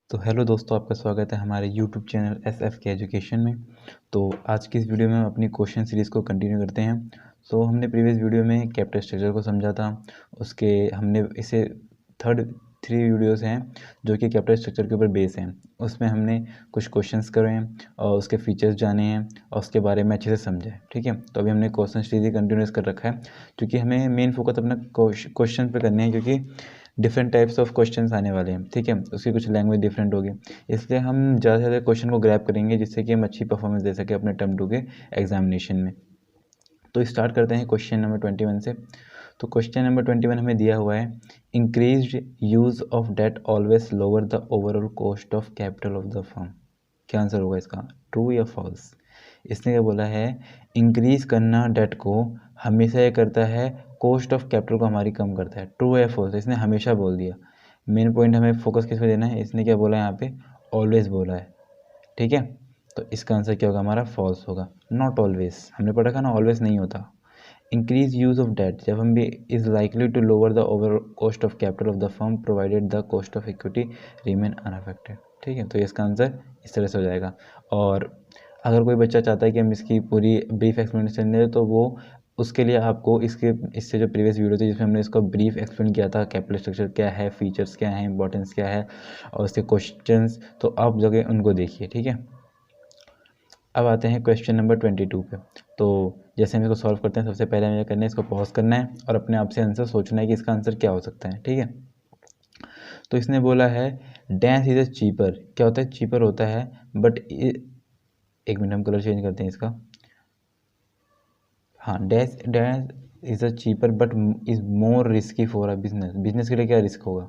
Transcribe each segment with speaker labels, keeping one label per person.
Speaker 1: तो हेलो दोस्तों, आपका स्वागत है हमारे यूट्यूब चैनल एसएफ के एजुकेशन में। तो आज की इस वीडियो में हम अपनी क्वेश्चन सीरीज़ को कंटिन्यू करते हैं। तो हमने प्रीवियस वीडियो में कैपिटल स्ट्रक्चर को समझा था। उसके हमने इसे थ्री वीडियोस हैं जो कि कैपिटल स्ट्रक्चर के ऊपर बेस हैं। उसमें हमने कुछ क्वेश्चंस करे हैं और उसके फीचर्स जाने हैं और उसके बारे में अच्छे से समझा है। ठीक है, तो अभी हमने क्वेश्चन सीरीज कंटिन्यूस कर रखा है क्योंकि हमें मेन फोकस अपना क्वेश्चन पर करने हैं, क्योंकि डिफरेंट टाइप्स ऑफ क्वेश्चंस आने वाले हैं। ठीक है, उसकी कुछ लैंग्वेज डिफरेंट होगी, इसलिए हम ज़्यादा से ज़्यादा क्वेश्चन को ग्रैब करेंगे जिससे कि हम अच्छी परफॉर्मेंस दे सकें अपने टर्म 2 के एग्जामिनेशन में। तो स्टार्ट करते हैं क्वेश्चन नंबर 21 से। तो क्वेश्चन नंबर 21 हमें दिया हुआ है, increased use of debt always lower the overall cost of capital of the firm. क्या आंसर होगा इसका, ट्रू या फॉल्स? इसने क्या बोला है, इंक्रीज करना डेट को हमेशा ये करता है, कॉस्ट ऑफ कैपिटल को हमारी कम करता है। ट्रू या फॉल्स? इसने हमेशा बोल दिया। मेन पॉइंट हमें फोकस किस पे देना है, इसने क्या बोला है यहाँ पे, ऑलवेज बोला है। ठीक है, तो इसका आंसर क्या होगा हमारा, फॉल्स होगा। नॉट ऑलवेज, हमने पढ़ा था ना, ऑलवेज नहीं होता। इंक्रीज यूज ऑफ डेट जब हम भी is likely to lower the overall cost of capital of the firm provided the cost of equity remain unaffected. ठीक है, तो इसका आंसर इस तरह से हो जाएगा। और अगर कोई बच्चा चाहता है कि हम इसकी पूरी ब्रीफ एक्सप्लेनेशन दें तो वो उसके लिए आपको इससे जो प्रीवियस वीडियो थी जिसमें हमने इसको ब्रीफ एक्सप्लेन किया था, कैपिटल स्ट्रक्चर क्या है, फीचर्स क्या हैं, इंपॉर्टेंस क्या है और उसके क्वेश्चंस, तो आप जगह उनको देखिए। ठीक है, अब आते हैं क्वेश्चन नंबर 22 पे। तो जैसे हम इसको सॉल्व करते हैं, सबसे पहले हमें करना है, इसको पॉज करना है और अपने आप से आंसर सोचना है कि इसका आंसर क्या हो सकता है। ठीक है, तो इसने बोला है डैश इज अ चीपर। क्या होता है, चीपर होता है, बट एक मिनट हम कलर चेंज करते हैं इसका। हाँ, dash dash is a cheaper but is more risky for a business. Business के लिए क्या रिस्क होगा,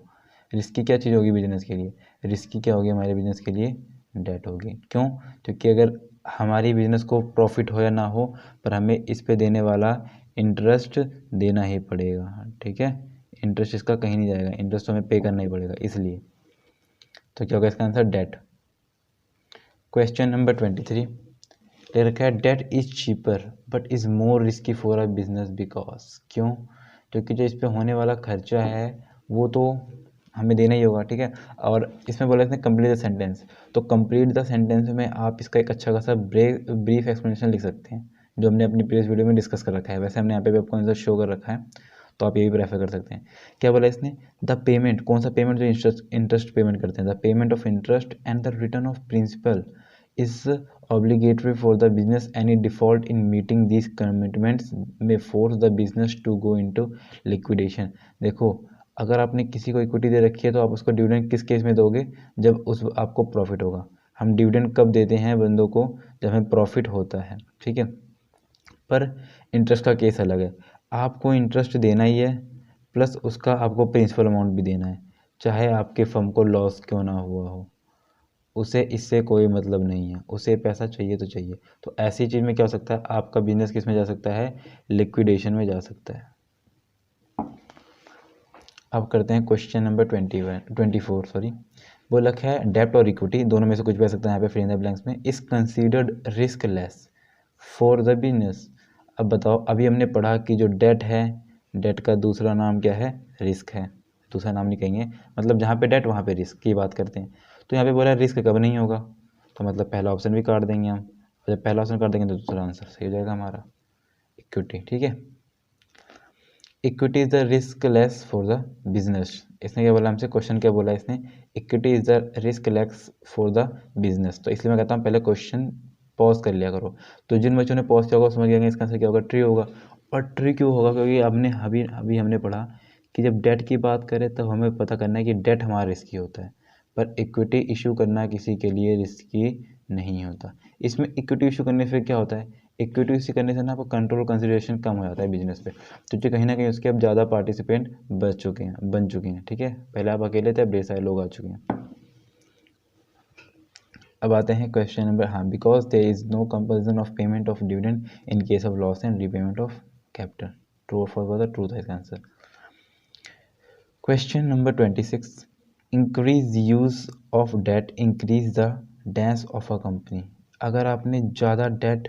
Speaker 1: रिस्की क्या चीज़ होगी बिजनेस के लिए, रिस्की क्या होगी हमारे बिजनेस के लिए, डेट होगी। क्यों? क्योंकि अगर हमारी बिजनेस को प्रॉफिट हो या ना हो, पर हमें इस पे देने वाला इंटरेस्ट देना ही पड़ेगा। ठीक है, इंटरेस्ट इसका कहीं नहीं जाएगा, इंटरेस्ट तो हमें पे करना ही पड़ेगा, इसलिए तो क्या होगा इसका आंसर, डेट। क्वेश्चन नंबर 23 ले रखा है, debt is cheaper but is more risky for a business because. क्यों? क्योंकि जो इस पे होने वाला खर्चा है वो तो हमें देना ही होगा। ठीक है, और इसमें बोला इसने कंप्लीट द सेंटेंस, तो कंप्लीट द सेंटेंस में आप इसका एक अच्छा खासा ब्रीफ एक्सप्लेनेशन लिख सकते हैं, जो हमने अपनी प्रीवियस वीडियो में डिस्कस कर रखा है। वैसे हमने यहाँ पे भी आपको आंसर शो कर रखा है, तो आप ये भी प्रेफर कर सकते हैं। क्या बोला इसने, द पेमेंट, कौन सा पेमेंट, जो इंटरेस्ट पेमेंट करते हैं, the payment of interest and the return of principal is obligatory for the business. Any default in meeting these commitments may force the business to go into liquidation। देखो, अगर आपने किसी को equity दे रखी है तो आप उसको डिविडेंड किस केस में दोगे, जब उस आपको प्रॉफिट होगा। हम डिविडेंड कब देते हैं बंदों को, जब हमें प्रॉफिट होता है। ठीक है, पर इंटरेस्ट का केस अलग है, आपको इंटरेस्ट देना ही है प्लस उसका आपको प्रिंसिपल अमाउंट भी देना है, चाहे आपके फर्म को लॉस क्यों ना हुआ हो, उसे इससे कोई मतलब नहीं है, उसे पैसा चाहिए तो चाहिए। तो ऐसी चीज़ में क्या हो सकता है, आपका बिजनेस किस में जा सकता है, लिक्विडेशन में जा सकता है। अब करते हैं क्वेश्चन नंबर 24 सॉरी। वो लिखा है डेब्ट और इक्विटी दोनों में से कुछ भी आ सकता है यहाँ पे, फिल इन द ब्लैंक्स में। Is considered risk less for the business. अब बताओ, अभी हमने पढ़ा कि जो डेट है, डेट का दूसरा नाम क्या है, रिस्क है। दूसरा नाम नहीं कहेंगे, मतलब जहाँ पे डेट वहाँ पे रिस्क की बात करते हैं। तो यहाँ पे बोला रिस्क कब नहीं होगा, तो मतलब पहला ऑप्शन भी काट देंगे हम, और जब पहला ऑप्शन काट देंगे तो दूसरा आंसर सही हो जाएगा हमारा, इक्विटी। ठीक है, equity is the risk less for the business. इसने क्या बोला हमसे, क्वेश्चन क्या बोला इसने, equity is the risk less for the business. तो इसलिए मैं कहता हूँ पहले क्वेश्चन पॉज कर लिया करो। तो जिन बच्चों ने पॉज किया होगा समझ गए इसका आंसर क्या होगा, ट्री होगा। और ट्री क्यों होगा, क्योंकि अभी हमने पढ़ा कि जब डेट की बात करें तब हमें पता करना है कि डेट हमारा रिस्की होता है, पर इक्विटी इशू करना किसी के लिए रिस्की नहीं होता। इसमें इक्विटी इशू करने से क्या होता है, इक्विटी इशू करने से ना आपको कंट्रोल कंसिडरेशन कम हो जाता है बिजनेस पे, क्योंकि कहीं ना कहीं उसके अब ज़्यादा पार्टिसिपेंट बन चुके हैं। ठीक है, पहले आप अकेले थे, अब ढेर सारे लोग आ चुके हैं। अब आते हैं क्वेश्चन नंबर, हाँ, because there is no compulsion of payment of dividend in case of loss and repayment of capital. True और फॉल्स, द ट्रूथ है इसका आंसर। Question number 26, increase use of debt increase the dash of a company. अगर आपने ज़्यादा date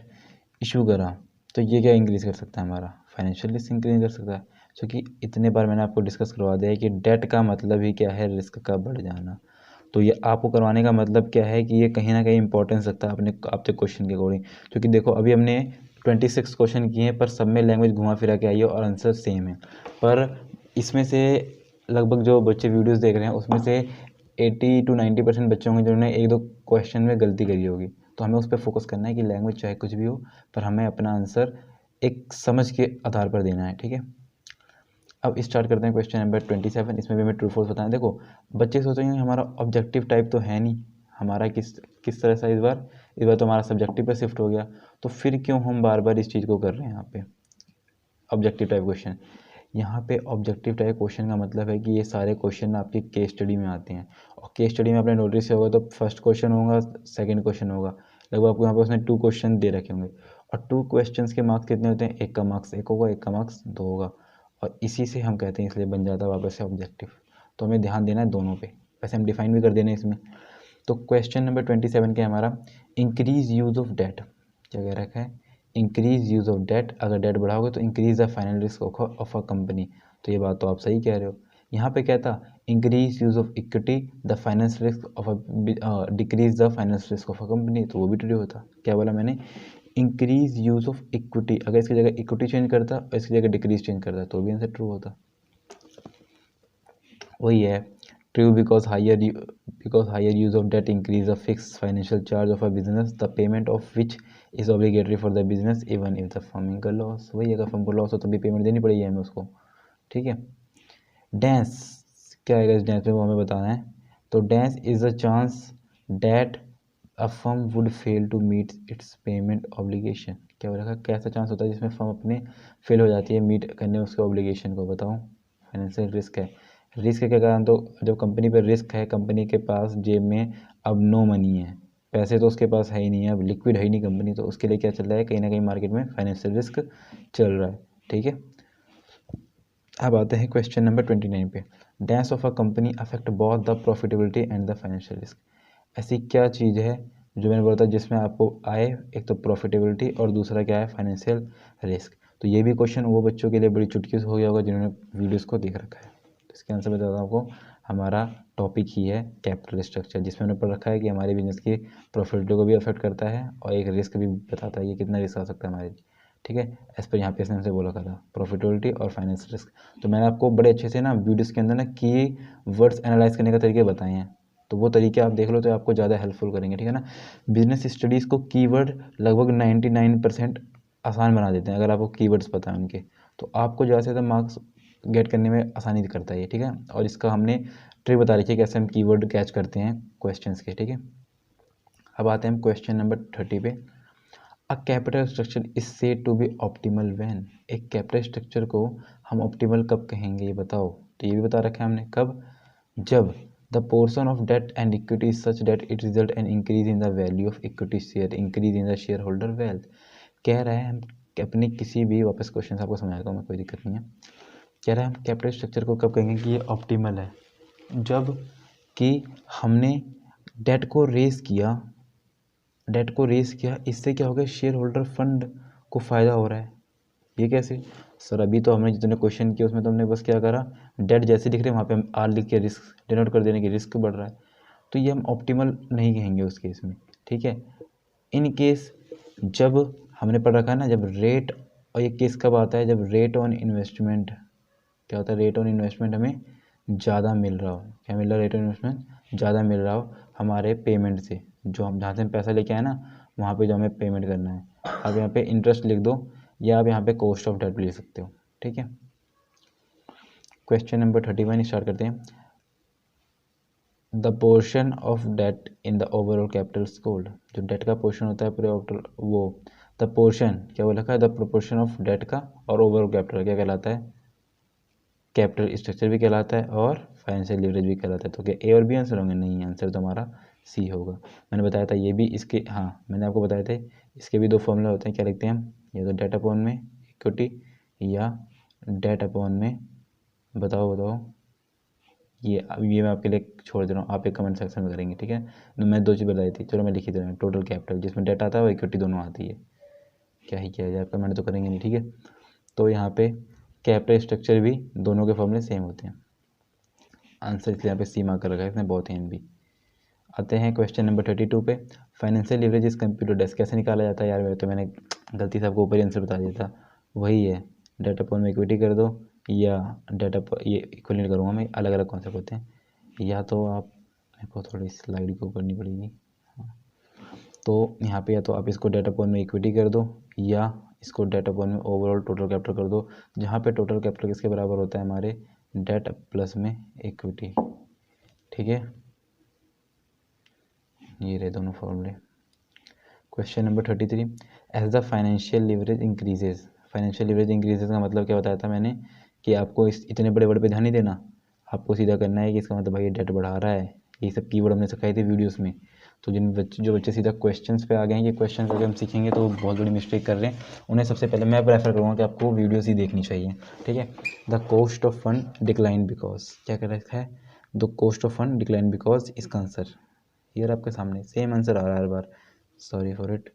Speaker 1: issue करा तो ये क्या इंक्रीज कर सकता है, हमारा फाइनेंशियल रिस्क इंक्रीज कर सकता है। क्योंकि इतने बार मैंने आपको डिस्कस करवा दिया है कि डेट का मतलब ही क्या है, रिस्क का बढ़ जाना। तो ये आपको करवाने का मतलब क्या है कि ये कहीं ना कहीं इंपॉर्टेंस रखता है अपने आपके क्वेश्चन के अकॉर्डिंग। क्योंकि देखो अभी हमने 26 क्वेश्चन किए हैं, पर सब में लैंग्वेज घुमा फिरा के आई है और आंसर सेम है। पर इसमें से लगभग जो बच्चे वीडियोस देख रहे हैं उसमें से 80 to 90% बच्चे होंगे जिन्होंने एक दो क्वेश्चन में गलती करी होगी। तो हमें उस पर फोकस करना है कि लैंग्वेज चाहे कुछ भी हो, पर हमें अपना आंसर एक समझ के आधार पर देना है, ठीक है। अब स्टार्ट करते हैं क्वेश्चन नंबर 27। इसमें भी हमें ट्रू फॉल्स बताना है। देखो बच्चे सोचेंगे हमारा ऑब्जेक्टिव टाइप तो है नहीं, हमारा किस तरह से इस बार तो हमारा सब्जेक्टिव पे शिफ्ट हो गया, तो फिर क्यों हम बार बार इस चीज़ को कर रहे हैं। यहाँ पे ऑब्जेक्टिव टाइप क्वेश्चन, यहाँ पे ऑब्जेक्टिव टाइप क्वेश्चन का मतलब है कि ये सारे क्वेश्चन आपके केस स्टडी में आते हैं, और केस स्टडी में आपने नोटिस किया होगा तो फर्स्ट क्वेश्चन होगा, सेकंड क्वेश्चन होगा, लगभग आपको यहाँ पे उसने 2 क्वेश्चन दे रखे होंगे, और 2 क्वेश्चंस के मार्क्स कितने होते हैं, एक का मार्क्स 1 होगा, एक का मार्क्स 2 होगा, और इसी से हम कहते हैं, इसलिए बन जाता है वापस से ऑब्जेक्टिव। तो हमें ध्यान देना है दोनों पे, वैसे हम डिफाइन भी कर देना है इसमें। तो क्वेश्चन नंबर 27 क्या है हमारा, इंक्रीज यूज ऑफ डेट। क्या कह रखा है, इंक्रीज यूज ऑफ डेट, अगर डेट बढ़ाओगे तो increase the final risk of a company. तो ये बात तो आप सही कह रहे हो। यहाँ पे क्या था, increase use of equity the finance risk of a decrease the finance risk of a company, तो वो भी ट्रू होता। क्या बोला मैंने, इंक्रीज यूज ऑफ इक्विटी, अगर इसकी जगह इक्विटी चेंज करता और इसकी जगह डिक्रीज चेंज करता तो भी आंसर ट्रू होता। वही है, true because higher use of debt increase the fix financial charge of a business the payment of which is obligatory for the business even if the firm incur loss. वही अगर firm को loss हो तो भी payment देनी पड़ेगी हमें उसको, ठीक है। डेंस क्या आएगा इस डेंस में, वो हमें बताना है। तो dense is a chance that a firm would fail to meet its payment obligation. क्या हो रखा, कैसा चांस होता है जिसमें फर्म अपने फेल हो जाती है मीट करने उसके ऑब्लिगेशन को, बताओ। फाइनेंशियल रिस्क है, रिस्क के कारण, तो जब कंपनी पर रिस्क है, कंपनी के पास जेब में अब नो मनी है, पैसे तो उसके पास है ही नहीं है, अब लिक्विड है ही नहीं कंपनी, तो उसके लिए क्या चल रहा है, कहीं ना कहीं मार्केट में फाइनेंशियल रिस्क चल रहा है, ठीक है। अब आते हैं क्वेश्चन नंबर 29 पे, dash of a company affect both the profitability and the financial risk. ऐसी क्या चीज़ है जो मैंने बोला था जिसमें आपको आए, एक तो प्रॉफिटेबिलिटी और दूसरा क्या है, फाइनेंशियल रिस्क। तो ये भी क्वेश्चन वो बच्चों के लिए बड़ी चुटकी से हो गया होगा जिन्होंने वीडियोस को देख रखा है। तो इसके आंसर बताता हूँ आपको, हमारा टॉपिक ही है कैपिटल स्ट्रक्चर, जिसमें हमने पढ़ रखा है कि हमारे बिजनेस की प्रॉफिटेबिलिटी को भी अफेक्ट करता है और एक रिस्क भी बताता है, ये कितना रिस्क आ सकता है हमारे, ठीक है। एज पर यहाँ पे इसने हमसे बोला था प्रॉफिटेबिलिटी और फाइनेंस रिस्क। तो मैंने आपको बड़े अच्छे से ना वीडियोस के अंदर ना की वर्ड्स एनालाइज करने का तरीके बताए हैं, तो वो तरीके आप देख लो तो आपको ज़्यादा हेल्पफुल करेंगे, ठीक है ना। बिजनेस स्टडीज़ को कीवर्ड लगभग 99% आसान बना देते हैं अगर आपको कीवर्ड्स पता है उनके, तो आपको ज़्यादा से ज़्यादा मार्क्स गेट करने में आसानी करता है ये, ठीक है। और इसका हमने ट्रिक बता रखी है कैसे हम कीवर्ड कैच करते हैं क्वेश्चंस के, ठीक है। अब आते हैं हम क्वेश्चन नंबर 30 पे, a capital structure is said to be optimal when. एक कैपिटल स्ट्रक्चर को हम ऑप्टिमल कब कहेंगे ये बताओ। तो ये भी बता रखा है हमने, कब, जब the portion of debt and equity is such debt it result an increase in the value of equity share, increase in the shareholder wealth. कह रहा है हम अपनी किसी भी, वापस क्वेश्चन आपको समझाएगा मैं, कोई दिक्कत नहीं है। कह रहा है हम कैपिटल स्ट्रक्चर को कब कहेंगे कि ये ऑप्टिमल है, जब कि हमने डेट को रेस किया, इससे क्या हो गया, शेयर होल्डर फंड को फ़ायदा हो रहा है। ये कैसे सर, अभी तो हमने जितने क्वेश्चन किए उसमें तो हमने बस क्या करा, डेट जैसे दिख रहे हैं वहाँ पे हम आर लिख के रिस्क डिनोट कर देने की रिस्क बढ़ रहा है, तो ये हम ऑप्टिमल नहीं कहेंगे उस केस में, ठीक है। इन केस जब हमने पढ़ रखा है ना, जब रेट, और ये केस कब आता है, जब रेट ऑन इन्वेस्टमेंट, क्या होता है, रेट ऑन इन्वेस्टमेंट हमें ज़्यादा मिल रहा हो, क्या मिल रहा है, रेट ऑन इन्वेस्टमेंट ज़्यादा मिल रहा हो हमारे पेमेंट से, जो हम जहाँ से हम पैसा लेके आए ना वहाँ पे जो हमें पेमेंट करना है। अब यहाँ पे इंटरेस्ट लिख दो, या आप यहाँ पे कॉस्ट ऑफ डेट भी लिख सकते हो, ठीक है। क्वेश्चन नंबर 31 स्टार्ट करते हैं, the portion of debt in the overall capital cold. जो डेट का पोर्शन होता है पूरे वो, द पोर्शन क्या वो लिखा है, द प्रोपोर्शन ऑफ डेट का और ओवरऑल कैपिटल क्या कहलाता है, कैपिटल स्ट्रक्चर भी कहलाता है और फाइनेंशियल लीवरेज भी कहलाता है। तो क्या ए और बी आंसर होंगे, नहीं, आंसर तो हमारा सी होगा। मैंने बताया था ये भी इसके, हाँ मैंने आपको बताए थे इसके भी 2 फॉर्मूले होते हैं, क्या लिखते हैं हम, या तो डेट अपॉन में इक्विटी या डेट अपॉन में, बताओ ये, अब ये मैं आपके लिए छोड़ दे रहा हूँ, आप एक कमेंट सेक्शन में करेंगे, ठीक है। तो मैं 2 चीज़ बताई थी, चलो मैं लिख ही दे रहा हूँ, टोटल कैपिटल जिसमें डेट आता है और इक्विटी दोनों आती है, क्या ही किया जाए, कमेंट तो करेंगे नहीं, ठीक है। तो यहाँ पे कैपिटल स्ट्रक्चर भी दोनों के फॉर्मूले सेम होते हैं, आंसर इसलिए यहाँ पे सी मार्क कर रखा है इसने, बहुत है भी। आते हैं क्वेश्चन नंबर 32 पे। Financial leverage is computer desk कैसे निकाला जाता है यार, तो मैंने गलती से आपको ऊपर ही आंसर बता दिया था। वही है, डेट अपॉन में इक्विटी कर दो या डेट अप, ये इक्वलेंट करूँगा मैं, अलग अलग कॉन्सेप्ट होते हैं। या तो आप, मेरे को थोड़ी स्लाइड को करनी पड़ेगी, तो यहाँ पे या तो आप इसको डेट अपॉन में इक्विटी कर दो या इसको डेट अपॉन में ओवरऑल टोटल कैपिटल कर दो, जहाँ पे टोटल कैपिटल किसके बराबर होता है, हमारे डेट प्लस में इक्विटी। ठीक है, ये रहे दोनों फॉर्मूले। Question number 33, as the financial leverage increases. Financial leverage increases का मतलब क्या बताया था मैंने, कि आपको इस इतने बड़े वर्ड पे ध्यान नहीं देना, आपको सीधा करना है कि इसका मतलब भाई डेट बढ़ा रहा है। ये सब कीवर्ड हमने सिखाई थी वीडियोस में। तो जो बच्चे सीधा क्वेश्चंस पे आ गए हैं, ये क्वेश्चन अगर हम सीखेंगे तो बहुत बड़ी मिस्टेक कर रहे हैं। उन्हें सबसे पहले मैं प्रेफर करूँगा कि आपको वीडियोस ही देखनी चाहिए। ठीक है, the cost of fund decline because, क्या कर रखा है, the cost of fund decline because इसका आंसर यार आपके सामने सेम आंसर आ रहा है हर बार, sorry for it.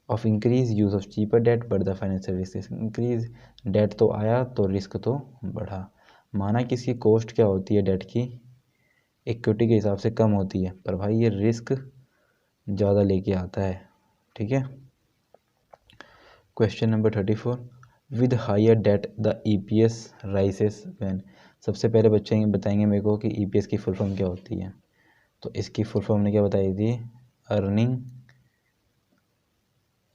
Speaker 1: Of increase use of cheaper debt but the financial risk increase, debt तो आया तो रिस्क तो बढ़ा। माना कि इसकी कॉस्ट क्या होती है डेट की, इक्विटी के हिसाब से कम होती है, पर भाई ये रिस्क ज़्यादा लेके आता है। ठीक है, question number 34, with higher debt the EPS rises when. सबसे पहले बच्चे बताएंगे मेरे को कि EPS की फुल फॉर्म क्या होती है। तो इसकी फुल फॉर्म ने क्या बताई थी,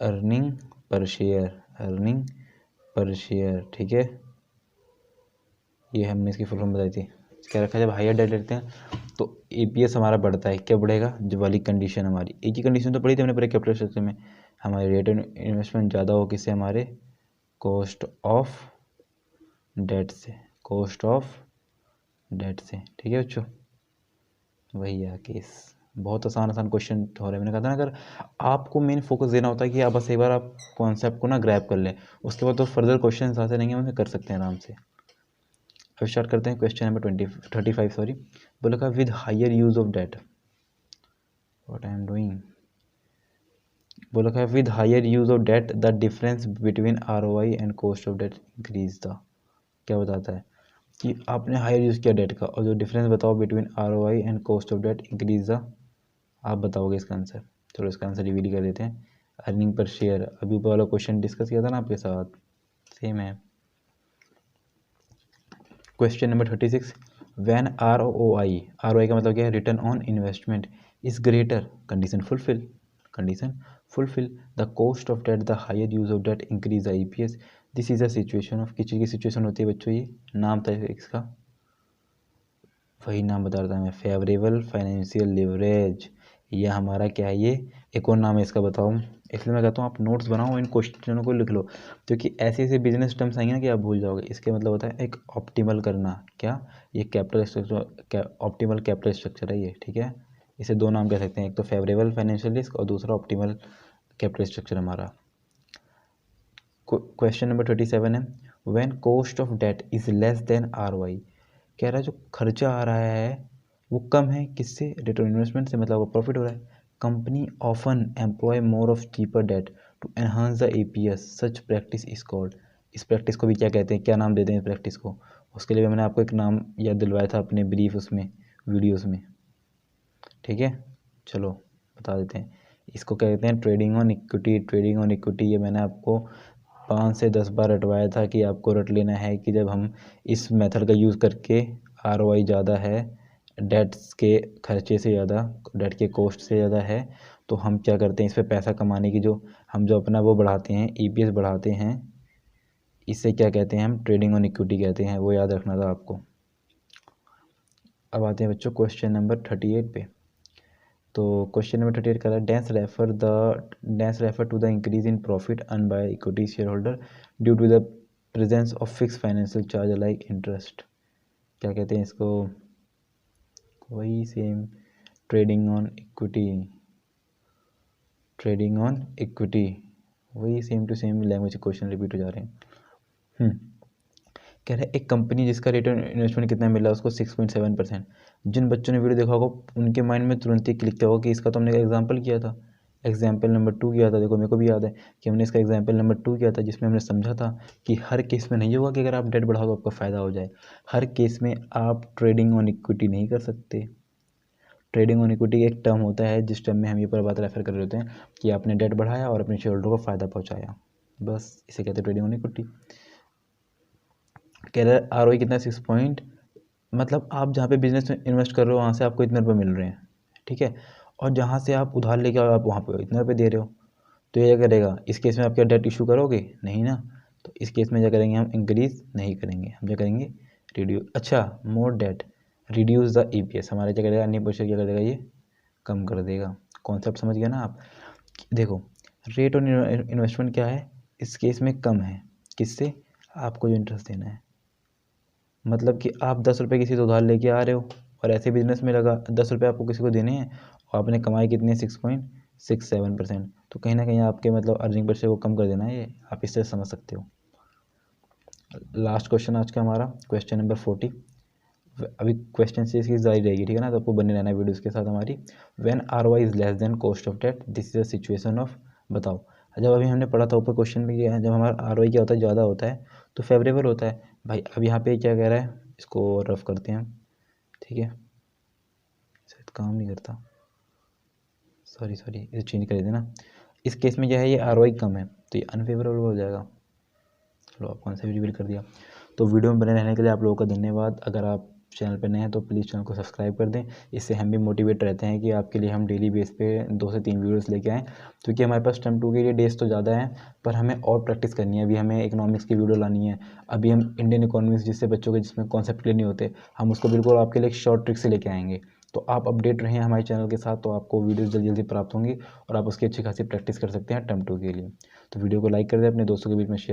Speaker 1: earning per share, earning per share. ठीक है, ये हमने इसकी फुल फॉर्म बताई थी। क्या रखा है, जब हायर डेट लेते हैं तो EPS हमारा बढ़ता है, क्या बढ़ेगा, जो वाली कंडीशन हमारी एक ही कंडीशन तो पड़ी थी हमने पूरे कैपिटल स्ट्रक्चर में, हमारी रेट ऑफ इन्वेस्टमेंट ज़्यादा हो किससे, हमारे कॉस्ट ऑफ डेट से, कॉस्ट ऑफ डेट से। ठीक है बच्चों, वही है केस। बहुत आसान आसान क्वेश्चन हो रहे हैं। मैंने कहा था ना, अगर आपको मेन फोकस देना होता है कि आप बस एक बार आप कॉन्सेप्ट को ना ग्रैब कर लें, उसके बाद तो फर्दर क्वेश्चन आते रहेंगे, उन्हें कर सकते हैं आराम से। अब स्टार्ट करते हैं क्वेश्चन नंबर 35 सॉरी। बोला का with higher use of debt, what I am doing, बोला का with higher use of debt the difference between ROI and cost of debt increase the. क्या बताता है कि आपने हायर यूज़ किया डेट का, और जो डिफरेंस बताओ between ROI and cost of debt increase the, आप बताओगे इसका आंसर। चलो इसका आंसर रिवील कर देते हैं। अर्निंग पर शेयर, अभी ऊपर वाला क्वेश्चन डिस्कस किया था ना आपके साथ, सेम है। क्वेश्चन नंबर 36, व्हेन ROI का मतलब क्या है, return on investment is greater, condition fulfil the cost of debt the higher use of debt increase the EPS। This is a situation of, किस चीज़ की सिचुएशन होती है बच्चों, ये नाम था इसका, वही नाम बता रहा था मैं, फेवरेबल फाइनेंशियल लिवरेज। यह हमारा क्या है, ये एक और नाम है इसका, बताओ। इसलिए मैं कहता हूँ आप नोट्स बनाओ, इन क्वेश्चनों को लिख लो, क्योंकि ऐसे ऐसे बिजनेस टर्म्स आएंगे ना कि आप भूल जाओगे। इसके मतलब होता है एक ऑप्टिमल करना, क्या, ये capital structure, optimal capital structure है ये। ठीक है, इसे दो नाम कह सकते हैं, एक तो फेवरेबल फाइनेंशियल रिस्क और दूसरा ऑप्टिमल कैपिटल स्ट्रक्चर हमारा। क्वेश्चन नंबर 37 है, when cost of debt is less than ROI। कह रहा है जो खर्चा आ रहा है वो कम है किससे, रिटर्न इन्वेस्टमेंट से, मतलब वो प्रॉफिट हो रहा है। Company often employ more of cheaper debt to enhance the EPS, such practice is called. इस प्रैक्टिस को भी क्या कहते हैं, क्या नाम देते हैं इस प्रैक्टिस को, उसके लिए मैंने आपको एक नाम याद दिलवाया था अपने ब्रीफ उसमें वीडियोज़ में। ठीक है, चलो बता देते हैं। इसको कहते हैं trading on equity. Trading on equity ये मैंने आपको 5 से 10 बार रटवाया था कि आपको रट लेना है कि जब हम इस मेथड का यूज़ करके ROI ज़्यादा है डेट्स के खर्चे से ज़्यादा, डेट के कॉस्ट से ज़्यादा है, तो हम क्या करते हैं, इस पर पैसा कमाने की जो हम जो अपना वो बढ़ाते हैं, EPS बढ़ाते हैं, इससे क्या कहते हैं, हम ट्रेडिंग ऑन इक्विटी कहते हैं। वो याद रखना था आपको। अब आते हैं बच्चों क्वेश्चन नंबर 38 पे। तो क्वेश्चन नंबर 38 का dense refer to the increase in profit earn by equity shareholder due to the presence of fix financial charge like interest. क्या कहते हैं इसको, वही सेम, ट्रेडिंग ऑन इक्विटी, वही same to same language question repeat हो जा रहे हैं। कह रहे हैं एक कंपनी जिसका रिटर्न इन्वेस्टमेंट कितना मिला उसको 6.7%। जिन बच्चों ने वीडियो देखा होगा उनके माइंड में तुरंत ही क्लिक किया होगा कि इसका तो हमने एग्जांपल किया था, एग्जाम्पल नंबर 2 किया था। देखो मेरे को भी याद है कि हमने इसका एग्जाम्पल नंबर 2 किया था, जिसमें हमने समझा था कि हर केस में नहीं होगा कि अगर आप डेट बढ़ाओ तो आपका फ़ायदा हो जाए। हर केस में आप ट्रेडिंग ऑन इक्विटी नहीं कर सकते, ट्रेडिंग ऑन इक्विटी एक टर्म होता है जिस टर्म में हम ये पूरा बात रेफर कर रहे होते हैं कि आपने डेट बढ़ाया और अपने शेयर होल्डर को फ़ायदा पहुंचाया, बस इसे कहते हैं ट्रेडिंग ऑन इक्विटी। कह रहा है आरओई कितना 6 पॉइंट, मतलब आप जहाँ पे बिजनेस में इन्वेस्ट कर रहे हो वहाँ से आपको इतने रुपये मिल रहे हैं, ठीक है, और जहाँ से आप उधार लेके आओ आप वहाँ पे इतने रुपये दे रहे हो, तो ये क्या करेगा, इस केस में आप क्या डेट इशू करोगे, नहीं ना, तो इस केस में क्या करेंगे हम, इंक्रीज नहीं करेंगे, हम क्या करेंगे, रिड्यूस, अच्छा मोर डेट रिड्यूस द ईपीएस, हमारे क्या करेगा, अर्निंग पर शेयर क्या करेगा, ये कम कर देगा। कॉन्सेप्ट समझ गया ना आप। देखो रेट ऑन इन्वेस्टमेंट क्या है, इस केस में कम है, किससे, आपको जो इंटरेस्ट देना है, मतलब कि आप 10 रुपये किसी से उधार लेके आ रहे हो और ऐसे बिजनेस में लगा 10 रुपये आपको किसी को देने हैं और आपने कमाई कितनी है 6.67%, तो कहीं ना कहीं आपके मतलब अर्निंग पर शेयर को कम कर देना है, ये आप इससे समझ सकते हो। लास्ट क्वेश्चन आज का हमारा क्वेश्चन नंबर 40, अभी क्वेश्चन से इसकी जारी रहेगी, ठीक है ना, तो आपको बने रहना है वीडियोस के साथ हमारी। When ROI is less than cost of debt this is a situation of, बताओ, जब अभी हमने पढ़ा था ऊपर क्वेश्चन में क्या है, जब हमारा आरओआई क्या होता है, ज़्यादा होता है तो फेवरेबल होता है भाई। अब यहाँ पे क्या कह रहा है, इसको रफ करते हैं, ठीक है, शायद काम नहीं करता, सॉरी इसे चेंज कर देना। इस केस में क्या है, ये आरओआई कम है तो ये अनफेवरेबल हो जाएगा। चलो आपको आंसर भी रिवील कर दिया। तो वीडियो में बने रहने के लिए आप लोगों का धन्यवाद। अगर आप चैनल पर नए हैं तो प्लीज़ चैनल को सब्सक्राइब कर दें, इससे हम भी मोटिवेट रहते हैं कि आपके लिए हम डेली बेस पे 2 से 3 वीडियोस लेके आएँ, क्योंकि हमारे पास टर्म 2 के लिए डेज तो ज़्यादा हैं पर हमें और प्रैक्टिस करनी है। अभी हमें इकोनॉमिक्स की वीडियो लानी है, अभी हम इंडियन इकोनॉमिक्स जिससे बच्चों के जिसमें कॉन्सेप्ट क्लियर नहीं होते, हम उसको बिल्कुल आपके लिए एक शॉर्ट ट्रिक से लेके आएंगे। तो आप अपडेट रहें हमारे चैनल के साथ, तो आपको वीडियोस जल्दी जल्दी प्राप्त होंगी और आप उसकी अच्छी खासी प्रैक्टिस कर सकते हैं टर्म 2 के लिए। तो वीडियो को लाइक कर दें, अपने दोस्तों के बीच में शेयर